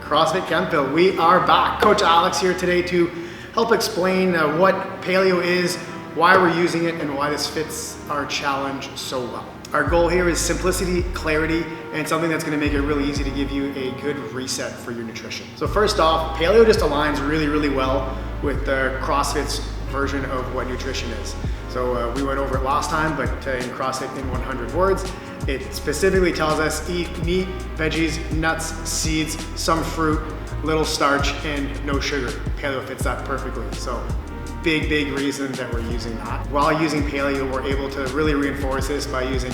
CrossFit Kempville, we are back. Coach Alex here today to help explain what paleo is, why we're using it, and why this fits our challenge so well. Our goal here is simplicity, clarity, and something that's going to make it really easy to give you a good reset for your nutrition. So first off, paleo just aligns really well with CrossFit's version of what nutrition is. So we went over it last time, but in CrossFit in 100 words, it specifically tells us eat meat, veggies, nuts, seeds, some fruit, little starch, and no sugar. Paleo fits that perfectly. So big reason that we're using that. While using paleo, we're able to really reinforce this by using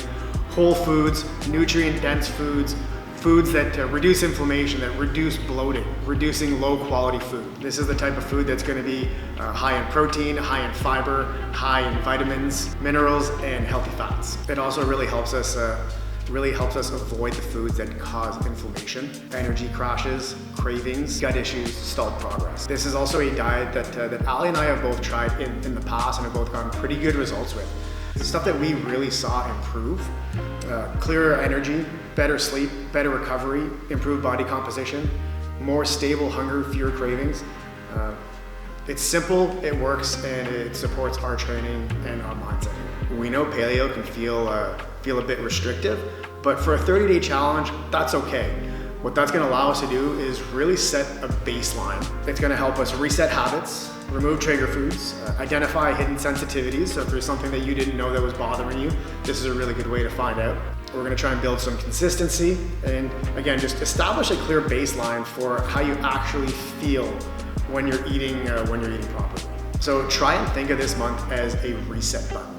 whole foods, nutrient-dense foods, foods that reduce inflammation, that reduce bloating, reducing low quality food. This is the type of food that's going to be high in protein, high in fiber, high in vitamins, minerals, and healthy fats. It also really helps us avoid the foods that cause inflammation, energy crashes, cravings, gut issues, stalled progress. This is also a diet that Ali and I have both tried in the past and have both gotten pretty good results with. It's stuff that we really saw improve. Clearer energy, better sleep, better recovery, improved body composition, more stable hunger, fewer cravings. It's simple, it works, and it supports our training and our mindset. We know paleo can feel a bit restrictive, but for a 30-day challenge, that's okay. What that's gonna allow us to do is really set a baseline. It's gonna help us reset habits, remove trigger foods, identify hidden sensitivities. So if there's something that you didn't know that was bothering you, this is a really good way to find out. We're gonna try and build some consistency, and again, just establish a clear baseline for how you actually feel when you're eating properly. So try and think of this month as a reset button.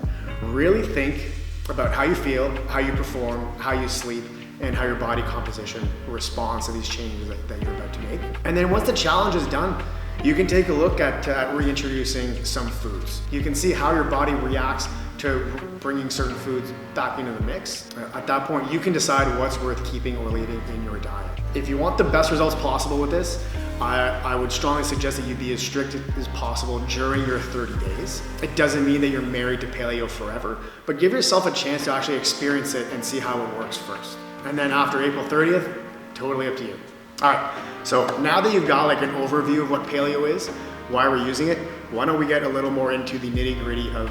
Really think about how you feel, how you perform, how you sleep, and how your body composition responds to these changes that you're about to make. And then once the challenge is done, you can take a look at reintroducing some foods. You can see how your body reacts to bringing certain foods back into the mix. At that point, you can decide what's worth keeping or leaving in your diet. If you want the best results possible with this, I would strongly suggest that you be as strict as possible during your 30 days. It doesn't mean that you're married to paleo forever, but give yourself a chance to actually experience it and see how it works first. And then after April 30th, totally up to you. All right, so now that you've got like an overview of what paleo is, why we're using it, why don't we get a little more into the nitty-gritty of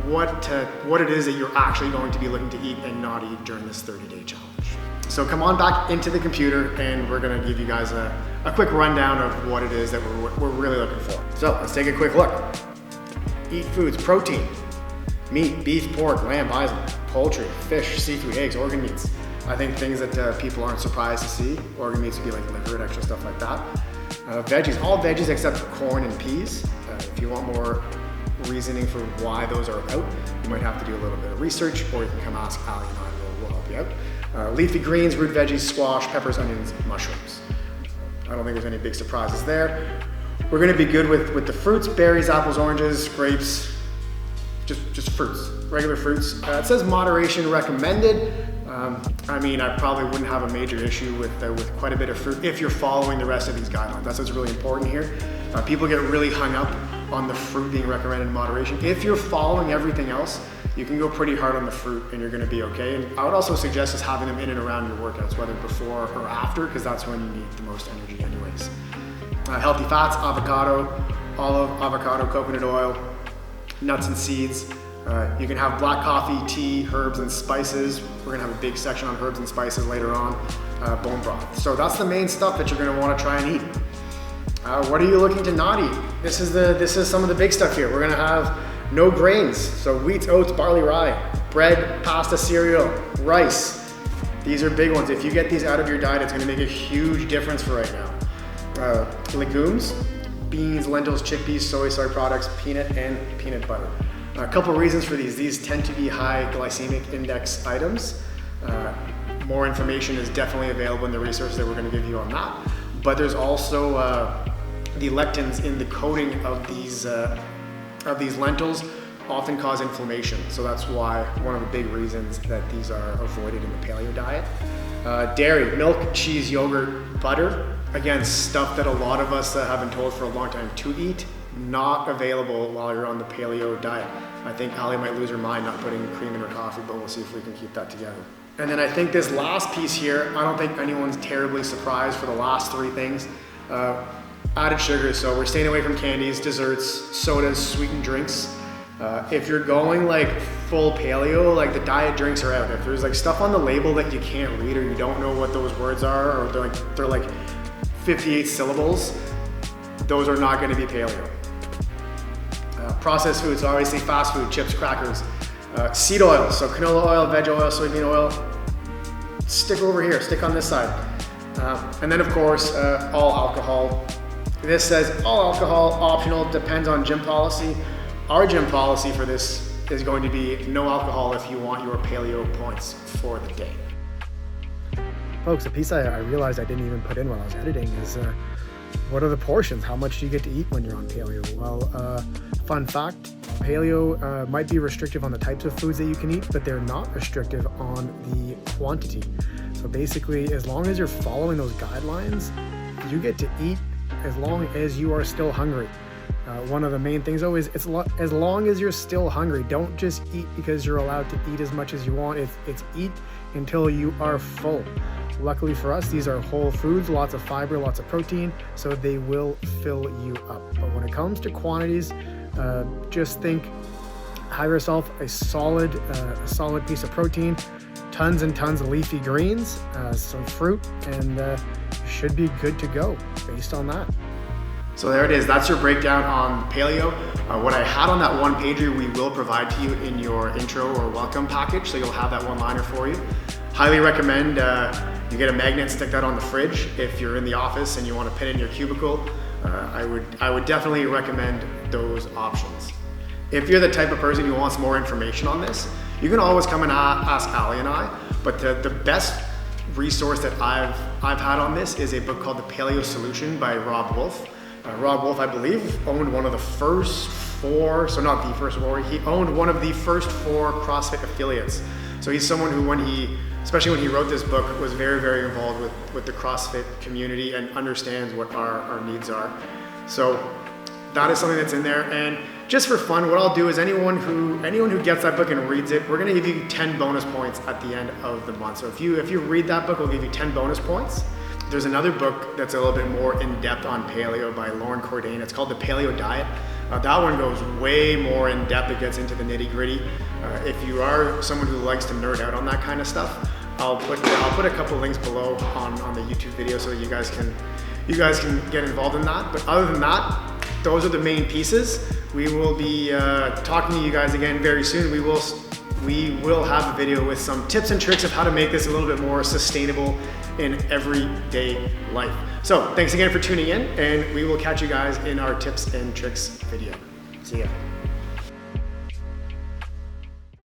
what it is that you're actually going to be looking to eat and not eat during this 30-day challenge. So come on back into the computer and we're gonna give you guys a quick rundown of what it is that we're really looking for. So let's take a quick look. Eat foods: protein, meat, beef, pork, lamb, bison, poultry, fish, seafood, eggs, organ meats. I think things that people aren't surprised to see. Organ meats would be like liver and extra stuff like that. Veggies, all veggies except corn and peas. If you want more reasoning for why those are out, you might have to do a little bit of research, or you can come ask Ali and I, we'll help you out. Leafy greens, root veggies, squash, peppers, onions, mushrooms. I don't think there's any big surprises there. We're gonna be good with the fruits: berries, apples, oranges, grapes, just fruits, regular fruits. It says moderation recommended. I mean, I probably wouldn't have a major issue with quite a bit of fruit if you're following the rest of these guidelines. That's what's really important here. People get really hung up on the fruit being recommended in moderation. If you're following everything else, you can go pretty hard on the fruit and you're gonna be okay. And I would also suggest just having them in and around your workouts, whether before or after, because that's when you need the most energy anyways. Healthy fats: avocado, olive, avocado, coconut oil, nuts and seeds. You can have black coffee, tea, herbs and spices. We're gonna have a big section on herbs and spices later on. Bone broth. So that's the main stuff that you're gonna wanna try and eat. What are you looking to not eat? This is some of the big stuff here. We're gonna have no grains. So wheat, oats, barley, rye, bread, pasta, cereal, rice. These are big ones. If you get these out of your diet, it's gonna make a huge difference for right now. Legumes: beans, lentils, chickpeas, soy products, peanut, and peanut butter. A couple reasons for these. These tend to be high glycemic index items. More information is definitely available in the resources that we're going to give you on that. But there's also the lectins in the coating of these lentils often cause inflammation. So that's why one of the big reasons that these are avoided in the paleo diet. Dairy: milk, cheese, yogurt, butter. Again, stuff that a lot of us have been told for a long time to eat. Not available while you're on the paleo diet. I think Ali might lose her mind not putting cream in her coffee, but we'll see if we can keep that together. And then I think this last piece here, I don't think anyone's terribly surprised for the last three things. Added sugar, so we're staying away from candies, desserts, sodas, sweetened drinks. If you're going like full paleo, like the diet drinks are out. If there's like stuff on the label that you can't read or you don't know what those words are, or they're like 58 syllables, those are not gonna be paleo. Processed foods, obviously fast food, chips, crackers. Seed oil, so canola oil, veg oil, soybean oil, stick over here, stick on this side. And then of course, all alcohol. This says all alcohol, optional, depends on gym policy. Our gym policy for this is going to be no alcohol if you want your paleo points for the day. Folks, a piece I realized I didn't even put in while I was editing is what are the portions? How much do you get to eat when you're on paleo? Well, fun fact, paleo might be restrictive on the types of foods that you can eat, but they're not restrictive on the quantity. So basically, as long as you're following those guidelines, you get to eat as long as you are still hungry. One of the main things though is as long as you're still hungry. Don't just eat because you're allowed to eat as much as you want. It's eat until you are full. Luckily for us, these are whole foods, lots of fiber, lots of protein, so they will fill you up. But when it comes to quantities, just think, have yourself a solid piece of protein, tons and tons of leafy greens, some fruit, and you should be good to go based on that. So there it is, that's your breakdown on paleo. What I had on that one pager, we will provide to you in your intro or welcome package, so you'll have that one-liner for you. Highly recommend you get a magnet, stick that on the fridge. If you're in the office and you want to pin it in your cubicle, I would definitely recommend those options. If you're the type of person who wants more information on this, you can always come and ask Ali and I, but the best resource that I've had on this is a book called The Paleo Solution by Rob Wolf. Rob Wolf, I believe, owned one of the first four, so not the first four, he owned one of the first four CrossFit affiliates. So he's someone who, especially when he wrote this book, was very, very involved with the CrossFit community and understands what our needs are. So that is something that's in there. And just for fun, what I'll do is anyone who gets that book and reads it, we're gonna give you 10 bonus points at the end of the month. So if you read that book, we'll give you 10 bonus points. There's another book that's a little bit more in-depth on paleo by Lauren Cordain. It's called The Paleo Diet. That one goes way more in-depth. It gets into the nitty-gritty. If you are someone who likes to nerd out on that kind of stuff, I'll put a couple links below on the YouTube video so you guys can get involved in that. But other than that, those are the main pieces. We will be talking to you guys again very soon. We will have a video with some tips and tricks of how to make this a little bit more sustainable in everyday life. So thanks again for tuning in, and we will catch you guys in our tips and tricks video. See ya.